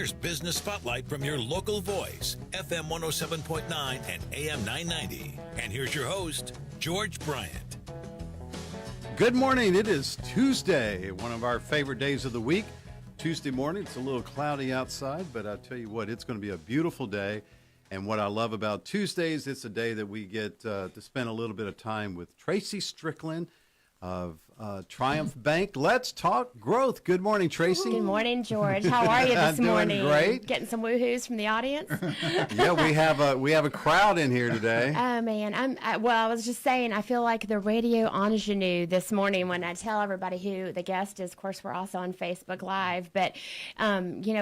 Here's Business Spotlight from your local voice, FM 107.9 and AM 990. And here's your host, George Bryant. Good morning. It is Tuesday, one of our favorite days of the week. Tuesday morning, it's a little cloudy outside, but I tell you what, it's going to be a beautiful day. And what I love about Tuesdays, it's a day that we get to spend a little bit of time with Tracy Strickland of Triumph Bank. Let's talk growth. Good morning, Tracy. Good morning, George. How are you this morning? Doing great. Getting some woohoos from the audience. Yeah, we have a crowd in here today. Oh man, I was just saying, I feel like the radio ingenue this morning when I tell everybody who the guest is. Of course, we're also on Facebook Live, but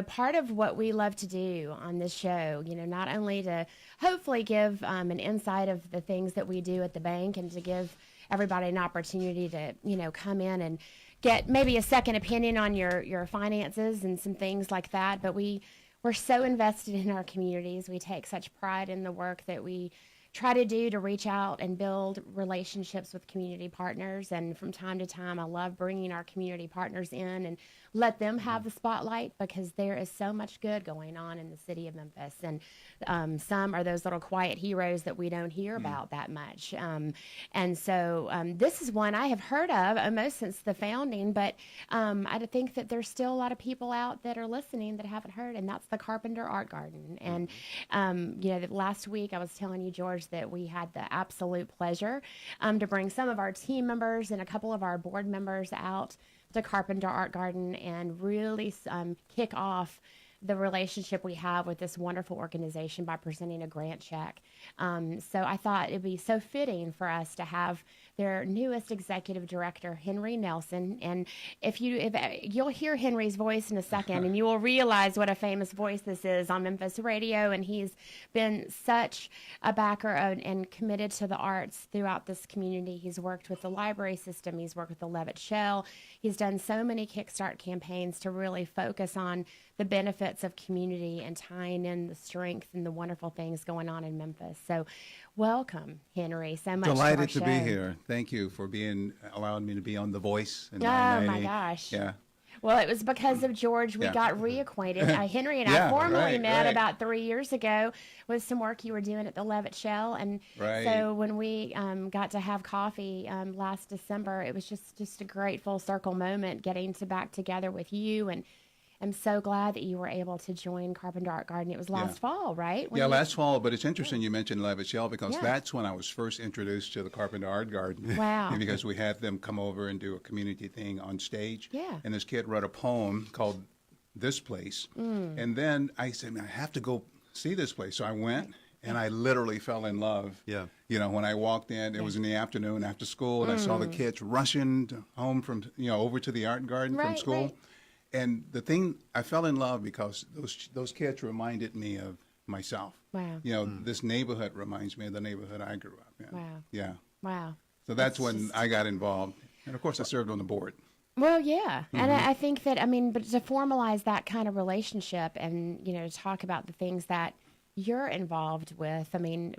part of what we love to do on this show, not only to hopefully give an insight of the things that we do at the bank and to give everybody an opportunity to, come in and get maybe a second opinion on your finances and some things like that. But we're so invested in our communities. We take such pride in the work that we try to do to reach out and build relationships with community partners. And from time to time, I love bringing our community partners in and let them have the spotlight, because there is so much good going on in the city of Memphis. And some are those little quiet heroes that we don't hear about that much. And so this is one I have heard of almost since the founding, but I think that there's still a lot of people out that are listening that haven't heard, and that's the Carpenter Art Garden. And, last week I was telling you, George, that we had the absolute pleasure to bring some of our team members and a couple of our board members out to Carpenter Art Garden and really kick off the relationship we have with this wonderful organization by presenting a grant check. So I thought it'd be so fitting for us to have their newest executive director, Henry Nelson. And if you'll hear Henry's voice in a second, and you will realize what a famous voice this is on Memphis radio. And he's been such a backer and committed to the arts throughout this community. He's worked with the library system. He's worked with the Levitt Shell. He's done so many Kickstart campaigns to really focus on the benefits of community and tying in the strength and the wonderful things going on in Memphis. So welcome, Henry, so much. Delighted to be here. Thank you for allowing me to be on The Voice. Oh my gosh. Yeah. Well, it was because of George we got reacquainted. Henry and I formally met about 3 years ago with some work you were doing at the Levitt Shell. And so when we got to have coffee last December, it was just a great full circle moment getting back together with you. And I'm so glad that you were able to join Carpenter Art Garden. It was last fall, right? Last fall, but it's interesting you mentioned Levitt Shell, because that's when I was first introduced to the Carpenter Art Garden. Wow. Because we had them come over and do a community thing on stage. Yeah. And this kid wrote a poem called This Place. And then I said, I have to go see this place. So I went. And I literally fell in love. Yeah. When I walked in, it was in the afternoon after school, and I saw the kids rushing home from, over to the art garden from school. Right. And the thing, I fell in love because those kids reminded me of myself. Wow. This neighborhood reminds me of the neighborhood I grew up in. Wow. Yeah. Wow. So that's when I got involved. And, of course, I served on the board. Well, yeah. And I think that, but to formalize that kind of relationship and, to talk about the things that you're involved with.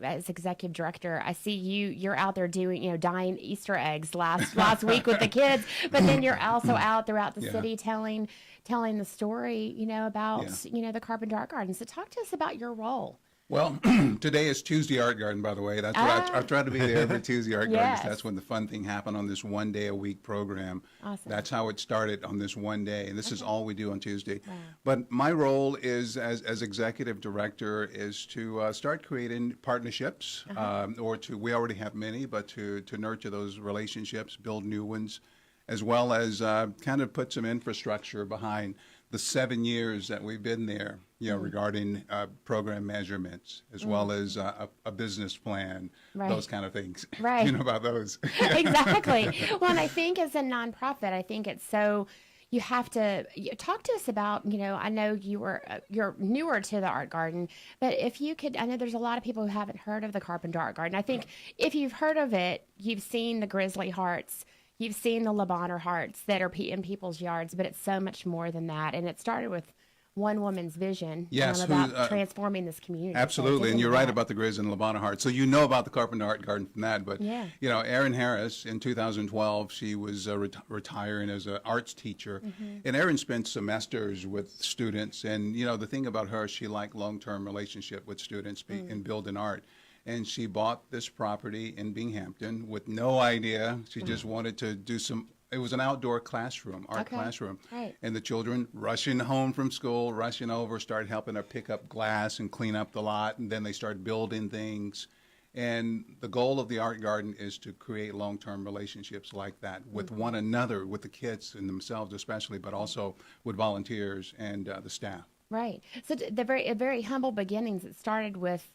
As executive director, I see you're out there doing, dyeing Easter eggs last week with the kids, but then you're also out throughout the city telling the story, about, the Carpenter Art Garden. So talk to us about your role. Well, today is Tuesday Art Garden, by the way. That's what I try to be there every Tuesday Art Garden. Yes. That's when the fun thing happened on this one-day-a-week program. Awesome. That's how it started on this one day, and this is all we do on Tuesday. Wow. But my role is, as executive director, is to start creating partnerships, we already have many, but to nurture those relationships, build new ones, as well as kind of put some infrastructure behind the 7 years that we've been there, regarding program measurements, as well as a business plan, those kind of things. Right. You know about those. Exactly. Well, and I think as a nonprofit, I think it's so, you have to talk to us about, I know you're newer to the Art Garden, but if you could, I know there's a lot of people who haven't heard of the Carpenter Art Garden. I think if you've heard of it, you've seen the Grizzly Hearts. You've seen the Le Bonheur hearts that are in people's yards, but it's so much more than that. And it started with one woman's vision Yes, about transforming this community. Absolutely, So and you're right that. about the Grizz and Lavana Heart. So you know about the Carpenter Art Garden from that. But, Yeah. you know, Erin Harris, in 2012, she was retiring as an arts teacher. And Erin spent semesters with students. And, you know, the thing about her, she liked long-term relationship with students and building art. And she bought this property in Binghamton with no idea. She just wanted to do some. It was an outdoor classroom, art classroom. Right. And the children rushing home from school, rushing over, started helping her pick up glass and clean up the lot. And then they started building things. And the goal of the art garden is to create long-term relationships like that with one another, with the kids and themselves especially, but also with volunteers and the staff. Right. So the very humble beginnings, it started with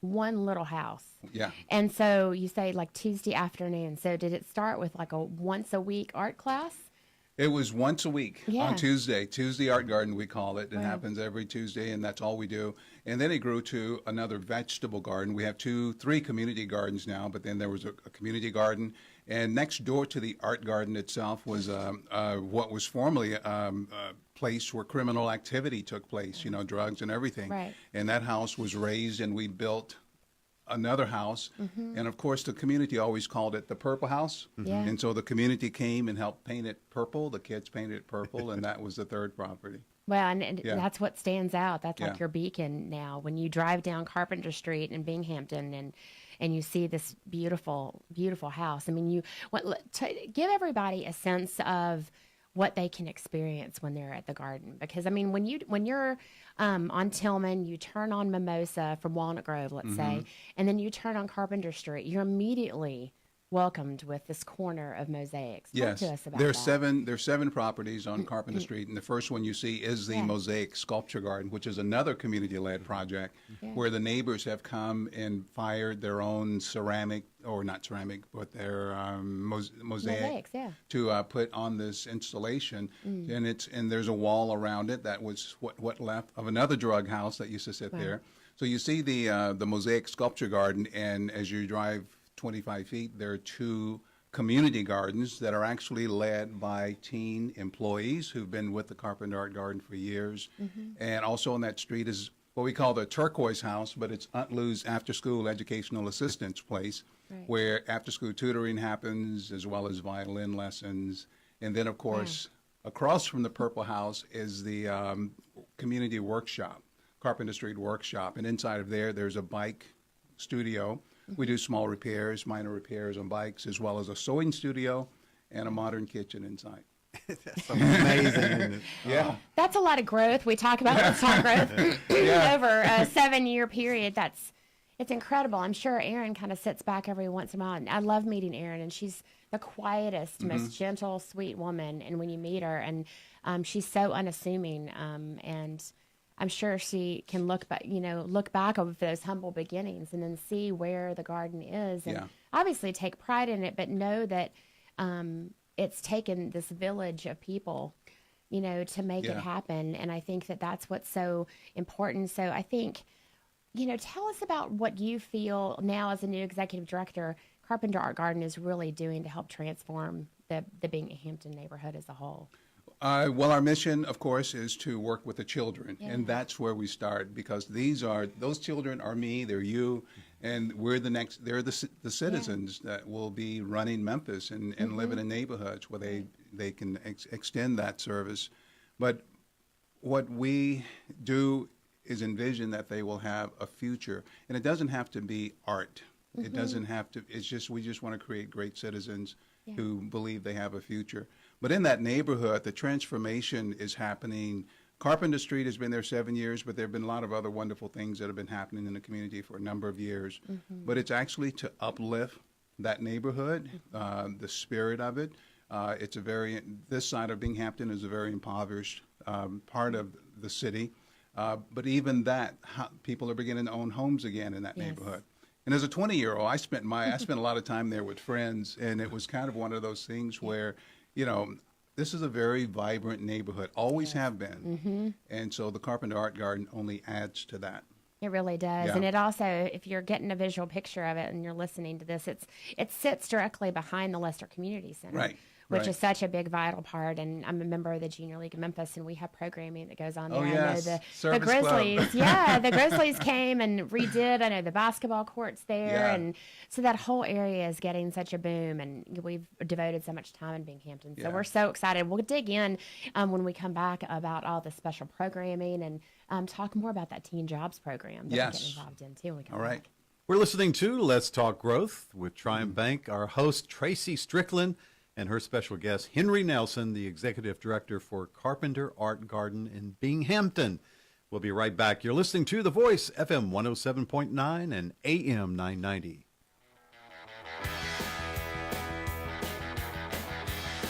one little house. Yeah. And so you say like Tuesday afternoon. So did it start with like a once a week art class? It was once a week Yeah. on Tuesday Art Garden, we call it. It Wow. happens every Tuesday, and that's all we do. And then it grew to another vegetable garden. We have 3 community gardens now, but then there was a community garden. And next door to the art garden itself was what was formerly a place where criminal activity took place, you know, drugs and everything. Right. And that house was razed, and we built another house. And of course, the community always called it the Purple House. Yeah. And so the community came and helped paint it purple. The kids painted it purple, and that was the third property. Well, and Yeah. that's what stands out. That's Yeah. like your beacon now. When you drive down Carpenter Street in Binghamton and you see this beautiful, beautiful house. I mean, give everybody a sense of what they can experience when they're at the garden. Because I mean, when you're on Tillman, you turn on Mimosa from Walnut Grove, let's say, and then you turn on Carpenter Street, you're immediately welcomed with this corner of mosaics. Talk Yes, to us about there's that. there's 7 properties on Carpenter Street, and the first one you see is the Yeah. Mosaic Sculpture Garden, which is another community-led project where the neighbors have come and fired their own ceramic, or not ceramic, but their mosaic Mosaics, yeah. to put on this installation, and there's a wall around it that was what left of another drug house that used to sit there. So you see the Mosaic Sculpture Garden, and as you drive 25 feet, there are 2 community gardens that are actually led by teen employees who've been with the Carpenter Art Garden for years. And also on that street is what we call the Turquoise House, but it's Aunt Lou's after-school educational assistance place, where after-school tutoring happens, as well as violin lessons. And then, of course, across from the Purple House is the community workshop, Carpenter Street Workshop. And inside of there's a bike studio. We do small repairs, minor repairs on bikes, as well as a sewing studio and a modern kitchen inside. That's amazing, isn't it? Yeah. That's a lot of growth. We talk about let's talk growth over a 7-year period. It's incredible. I'm sure Erin kind of sits back every once in a while. And I love meeting Erin, and she's the quietest, most gentle, sweet woman. And when you meet her, and she's so unassuming, and I'm sure she can look back over those humble beginnings and then see where the garden is, and obviously take pride in it, but know that it's taken this village of people, to make it happen. And I think that that's what's so important. So I think, tell us about what you feel now as a new executive director, Carpenter Art Garden is really doing to help transform the Binghamton neighborhood as a whole. Well, our mission, of course, is to work with the children, and that's where we start, because those children are me, they're you, and they're the citizens that will be running Memphis and living in neighborhoods where they can extend that service. But what we do is envision that they will have a future, and it doesn't have to be art. It doesn't have to. We just want to create great citizens who believe they have a future. But in that neighborhood, the transformation is happening. Carpenter Street has been there 7 years, but there have been a lot of other wonderful things that have been happening in the community for a number of years. But it's actually to uplift that neighborhood, the spirit of it. This side of Binghamton is a very impoverished part of the city. But even that, people are beginning to own homes again in that neighborhood. And as a 20-year-old, I spent a lot of time there with friends, and it was kind of one of those things where, this is a very vibrant neighborhood, always have been. And so the Carpenter Art Garden only adds to that. It really does. Yeah. And it also, if you're getting a visual picture of it and you're listening to this, it sits directly behind the Lester Community Center. Right. which Right. is such a big, vital part. And I'm a member of the Junior League of Memphis, and we have programming that goes on there. Oh, I know yes. the Service club. Grizzlies, yeah, the Grizzlies came and redid, I know, the basketball courts there. Yeah. And so that whole area is getting such a boom, and we've devoted so much time in Binghamton. So Yeah. we're so excited. We'll dig in when we come back about all the special programming and talk more about that Teen Jobs program that we're Yes. getting involved in, too, when we come All right. back. We're listening to Let's Talk Growth with Triumph Bank. Our host, Tracy Strickland, and her special guest, Henry Nelson, the Executive Director for Carpenter Art Garden in Binghamton. We'll be right back. You're listening to The Voice, FM 107.9 and AM 990.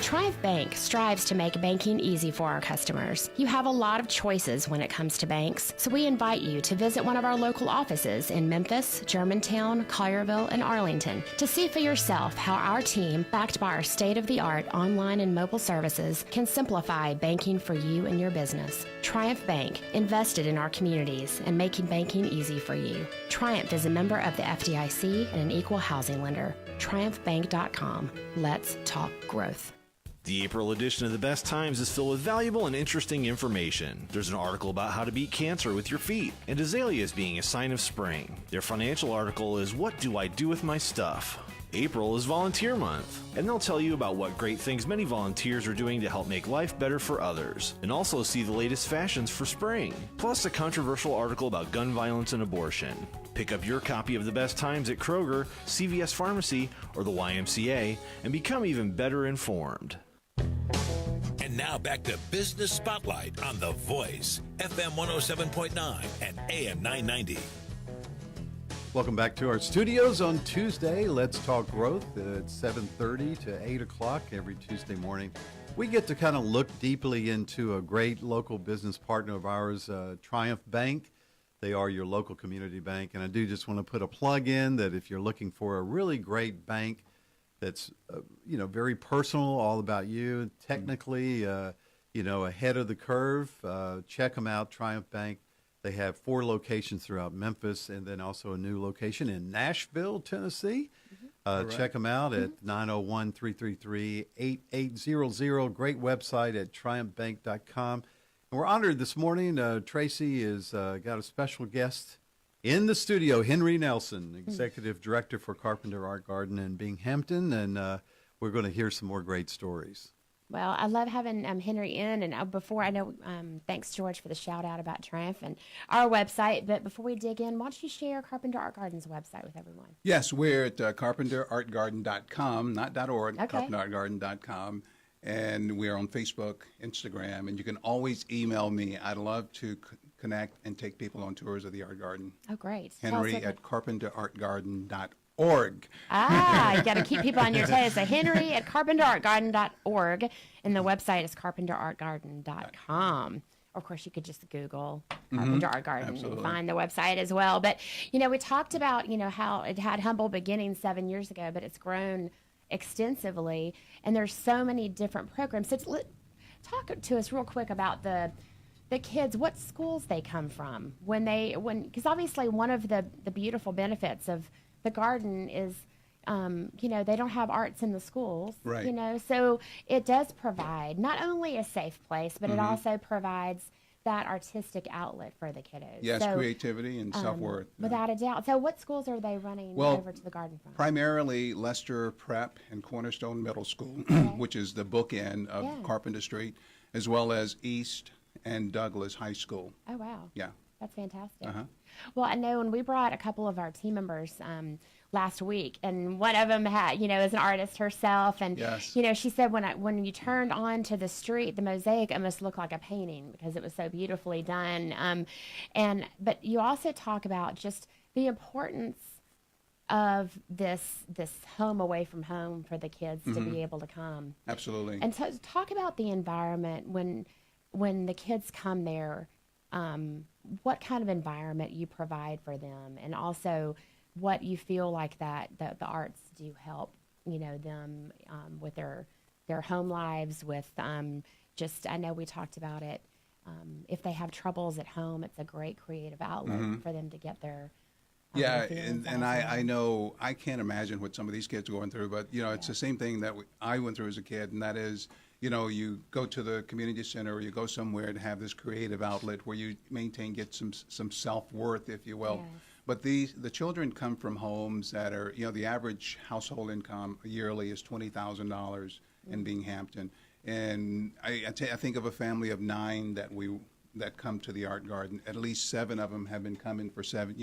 Triumph Bank strives to make banking easy for our customers. You have a lot of choices when it comes to banks, so we invite you to visit one of our local offices in Memphis, Germantown, Collierville, and Arlington to see for yourself how our team, backed by our state-of-the-art online and mobile services, can simplify banking for you and your business. Triumph Bank, invested in our communities and making banking easy for you. Triumph is a member of the FDIC and an equal housing lender. TriumphBank.com. Let's talk growth. The April edition of The Best Times is filled with valuable and interesting information. There's an article about how to beat cancer with your feet, and azaleas being a sign of spring. Their financial article is What Do I Do With My Stuff? April is Volunteer Month, and they'll tell you about what great things many volunteers are doing to help make life better for others, and also see the latest fashions for spring, plus a controversial article about gun violence and abortion. Pick up your copy of The Best Times at Kroger, CVS Pharmacy, or the YMCA, and become even better informed. And now back to Business Spotlight on The Voice, FM 107.9 and AM 990. Welcome back to our studios on Tuesday. Let's Talk Growth at 7:30 to 8 o'clock every Tuesday morning. We get to kind of look deeply into a great local business partner of ours, Triumph Bank. They are your local community bank. And I do just want to put a plug in that if you're looking for a really great bank that's, very personal, all about you, technically, ahead of the curve, check them out, Triumph Bank. They have 4 locations throughout Memphis and then also a new location in Nashville, Tennessee. Check them out at 901-333-8800. Great website at triumphbank.com. And we're honored this morning. Tracy has got a special guest in the studio, Henry Nelson, Executive Director for Carpenter Art Garden in Binghamton. And we're going to hear some more great stories. Well, I love having Henry in, and before I know, thanks George for the shout out about Triumph and our website. But before we dig in, why don't you share Carpenter Art Garden's website with everyone? Yes, we're at carpenterartgarden.com, not .org, Okay. carpenterartgarden.com. And we're on Facebook, Instagram, and you can always email me. I'd love to connect and take people on tours of the art garden. Oh, great. Tell us Henry what at carpenterartgarden.org. you got to keep people on your toes. So Henry at carpenterartgarden.org, and the website is carpenterartgarden.com. Of course, you could just Google Carpenter Art Garden Absolutely. and find the website as well. But, we talked about, how it had humble beginnings 7 years ago, but it's grown extensively, and there's so many different programs. So talk to us real quick about the kids, what schools they come from, because obviously one of the beautiful benefits of the garden is, they don't have arts in the schools, Right. So it does provide not only a safe place, but it also provides that artistic outlet for the kiddos. Yes, So, creativity and self-worth. without a doubt. So what schools are they running over to the garden from? Primarily Lester Prep and Cornerstone Middle School, which is the bookend of Carpenter Street, as well as East and Douglas High School. Oh, wow. Yeah. That's fantastic. Uh-huh. Well, I know when we brought a couple of our team members last week, and one of them had, is an artist herself, and Yes. she said when you turned onto the street, the mosaic almost looked like a painting because it was so beautifully done. But you also talk about just the importance of this home away from home for the kids to be able to come. Absolutely. And so talk about the environment when the kids come there. What kind of environment you provide for them, and also what you feel like that the arts do help them with their home lives, with I know we talked about it, if they have troubles at home, it's a great creative outlet for them to get their Yeah, the and, feelings and also. I know I can't imagine what some of these kids are going through, but it's the same thing that I went through as a kid, and that is, you go to the community center or you go somewhere to have this creative outlet where you get some self-worth, if you will. Yes. But the children come from homes that are, the average household income yearly is $20,000 in Binghamton, and I think of a family of 9 that come to the art garden. At least 7 of them have been coming for 7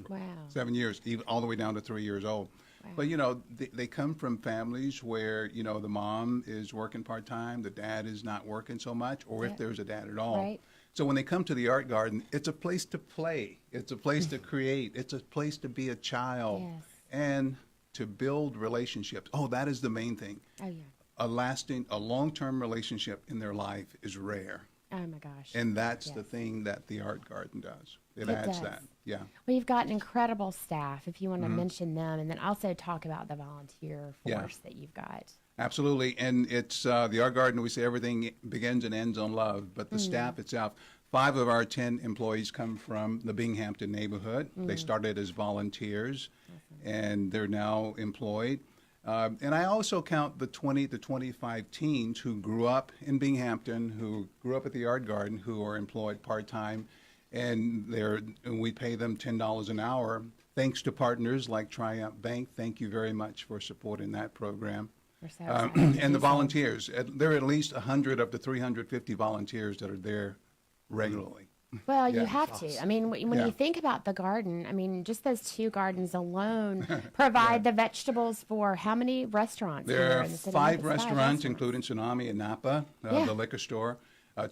Wow. 7 years, even all the way down to 3 years old. Wow. But they come from families where the mom is working part-time, the dad is not working so much, or if there's a dad at all. Right. So when they come to the art garden, it's a place to play, it's a place to create, it's a place to be a child, Yes. and to build relationships. Oh, that is the main thing. Oh, yeah. A long-term relationship in their life is rare. Oh, my gosh. And that's the Yes. thing that the art garden does. It It adds does. that. Yeah. Well, you've got an incredible staff, if you want to mention them, and then also talk about the volunteer Yeah. force that you've got. Absolutely. And it's the art garden, we say everything begins and ends on love, but the staff itself, 5 of our 10 employees come from the Binghamton neighborhood. They started as volunteers, and they're now employed. And I also count the 20 to 25 teens who grew up in Binghamton, who grew up at the art garden, who are employed part-time, and we pay them $10 an hour. Thanks to partners like Triumph Bank. Thank you very much for supporting that program. We're so excited to And the do so. volunteers. There are at least 100 of the 350 volunteers that are there regularly. Well, Yeah. you have to. I mean, when Yeah. you think about the garden, I mean, just those 2 gardens alone provide the vegetables for how many restaurants? here There are in the city? 5 It's restaurants, including Tsunami and Napa, Yeah. the liquor store,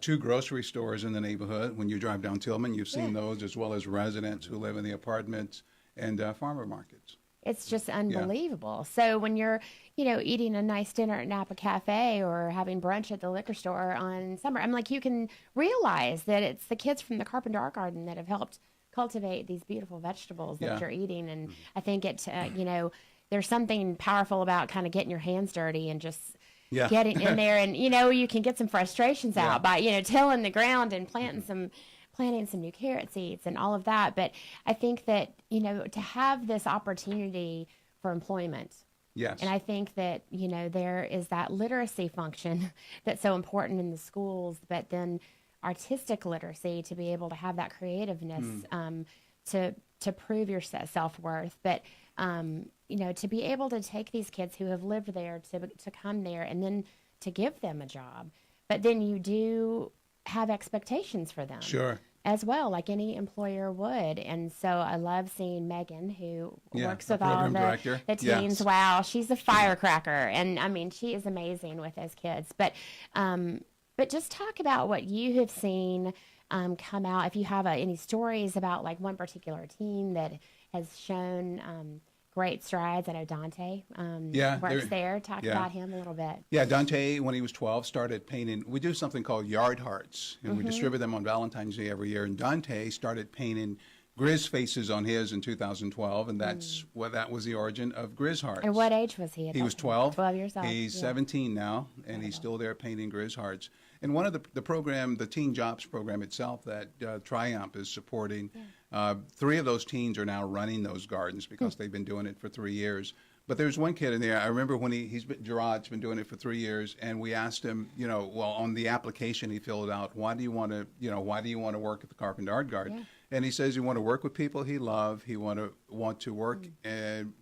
2 grocery stores in the neighborhood. When you drive down Tillman, you've seen Yeah. those, as well as residents who live in the apartments and farmer markets. It's just unbelievable. So when you're, eating a nice dinner at Napa Cafe or having brunch at the liquor store on summer, I'm like, you can realize that it's the kids from the Carpenter Art Garden that have helped cultivate these beautiful vegetables that Yeah. you're eating. And I think there's something powerful about kind of getting your hands dirty and just Yeah. getting in there, and you can get some frustrations Yeah. out by tilling the ground and planting some new carrot seeds and all of that. But I think that to have this opportunity for employment, Yes. and I think that there is that literacy function that's so important in the schools, but then artistic literacy to be able to have that creativeness to prove your self-worth, but to be able to take these kids who have lived there to come there and then to give them a job, but then you do have expectations for them. Sure. As well, like any employer would. And so I love seeing Megan, who Yeah, works the with all program the director. teens. Yes. Wow, she's a firecracker. And I mean, she is amazing with those kids. But just talk about what you have seen come out. If you have any stories about like one particular teen that has shown great strides. I know Dante works there. Talk about him a little bit. Yeah, Dante, when he was 12, started painting. We do something called yard hearts, and we distribute them on Valentine's Day every year. And Dante started painting Grizz faces on his in 2012, and that was the origin of Grizz hearts. And what age was he at He that was time? 12. 12 years old. He's Yeah. 17 now, and he's still there painting Grizz hearts. And one of the program, the Teen Jobs program itself that Triumph is supporting, 3 of those teens are now running those gardens because they've been doing it for 3 years. But there's one kid in there. I remember when Gerard's been doing it for 3 years, and we asked him, on the application he filled out, why do you want to work at the Carpenter Art Garden? Yeah. And he says he want to work with people he loves. He want to work in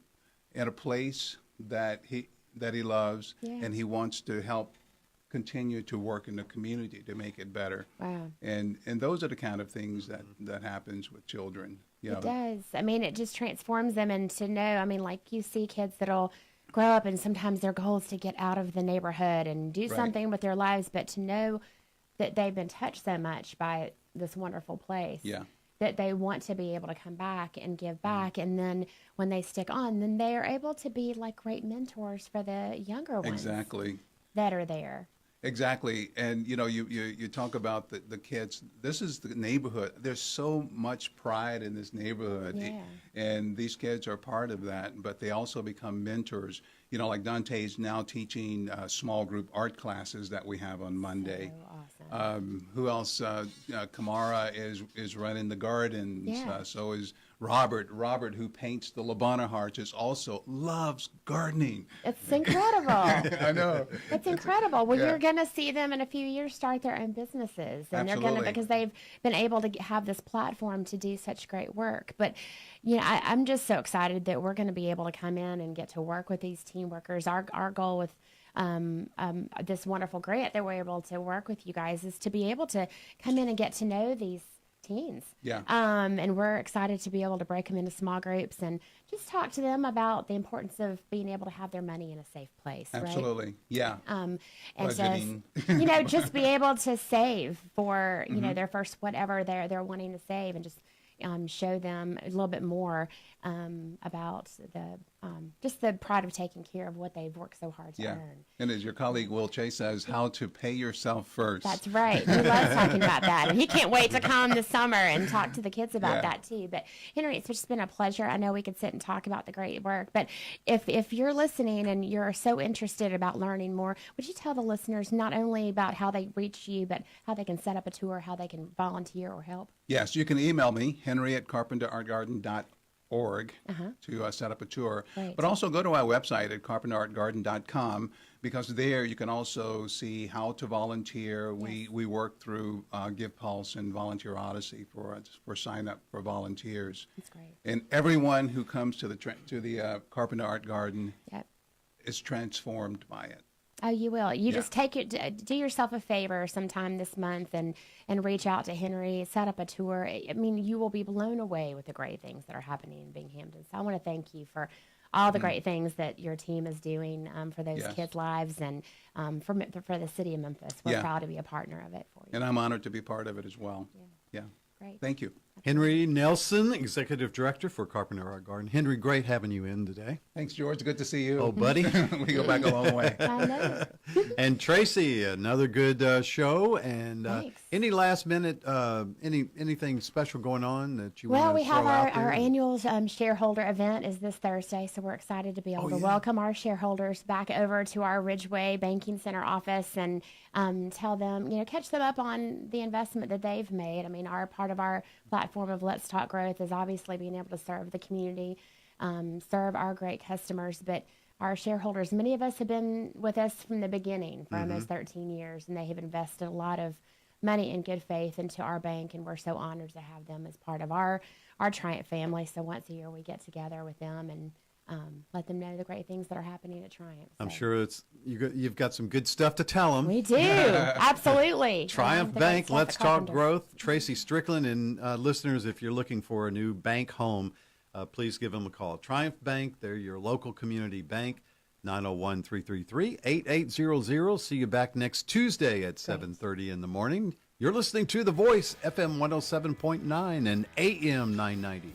a place that he loves, Yeah. and he wants to help continue to work in the community to make it better. Wow. And those are the kind of things that happens with children. It does. I mean, it just transforms them, and to know, I mean, like you see kids that'll grow up and sometimes their goal is to get out of the neighborhood and do Right. something with their lives, but to know that they've been touched so much by this wonderful place. Yeah. That they want to be able to come back and give back. And then when they stick on, then they are able to be like great mentors for the younger ones Exactly. that are there. Exactly. And, you talk about the kids. This is the neighborhood. There's so much pride in this neighborhood. Yeah. And these kids are part of that, but they also become mentors. like Dante's now teaching small group art classes that we have on Monday. So awesome. Who else? Kamara is running the gardens. Yeah. So is Robert. Robert, who paints the Labana hearts, also loves gardening. It's incredible. I know. It's incredible. Well, yeah. you're going to see them in a few years start their own businesses, and they're going to, Absolutely. because they've been able to have this platform to do such great work. But I'm just so excited that we're going to be able to come in and get to work with these team workers. Our goal with this wonderful grant that we're able to work with you guys is to be able to come in and get to know these teens. Yeah. And we're excited to be able to break them into small groups and just talk to them about the importance of being able to have their money in a safe place. Absolutely. Right? Yeah. And Budgeting. just, just be able to save for, their first whatever they're wanting to save, and just show them a little bit more about just the pride of taking care of what they've worked so hard to Yeah. earn. And as your colleague Will Chase says, how to pay yourself first. That's right. He loves talking about that. And he can't wait to come this summer and talk to the kids about Yeah. that too. But Henry, it's just been a pleasure. I know we could sit and talk about the great work, but if you're listening and you're so interested about learning more, would you tell the listeners not only about how they reach you, but how they can set up a tour, how they can volunteer or help? Yes, you can email me, henry@carpenterartgarden.org, to set up a tour. Great. But also go to our website at carpenterartgarden.com, because there you can also see how to volunteer. Yes. We work through Give Pulse and Volunteer Odyssey for sign up for volunteers. That's great. And everyone who comes to the Carpenter Art Garden Yep. is transformed by it. Oh, you will. You Yeah. just do yourself a favor sometime this month and reach out to Henry, set up a tour. I mean, you will be blown away with the great things that are happening in Binghamton. So I want to thank you for all the great things that your team is doing for those Yes. kids' lives and for the city of Memphis. We're Yeah. proud to be a partner of it for you. And I'm honored to be part of it as well. Yeah. Great. Thank you. Henry Nelson, Executive Director for Carpenter Art Garden. Henry, great having you in today. Thanks, George. Good to see you. Oh, buddy. We go back a long way. I know. And Tracy, another good show. And Thanks. any last minute, anything special going on that you want Well, to we have throw out our there? annual shareholder event is this Thursday, so we're excited to be able to welcome our shareholders back over to our Ridgeway Banking Center office and tell them, catch them up on the investment that they've made. I mean, part of our platform of Let's Talk Growth is obviously being able to serve the community, serve our great customers, but our shareholders, many of us have been with us from the beginning for almost 13 years, and they have invested a lot of money in good faith into our bank, and we're so honored to have them as part of our Triumph family. So once a year we get together with them and let them know the great things that are happening at Triumph. I'm So sure you've got some good stuff to tell them. we do. Absolutely. Triumph The great Bank, stuff Let's at Talk Carpenter. Growth. Tracy Strickland, and listeners, if you're looking for a new bank home, please give them a call. Triumph Bank, they're your local community bank, 901-333-8800. See you back next Tuesday at 7:30 in the morning. You're listening to The Voice, FM 107.9 and AM 990.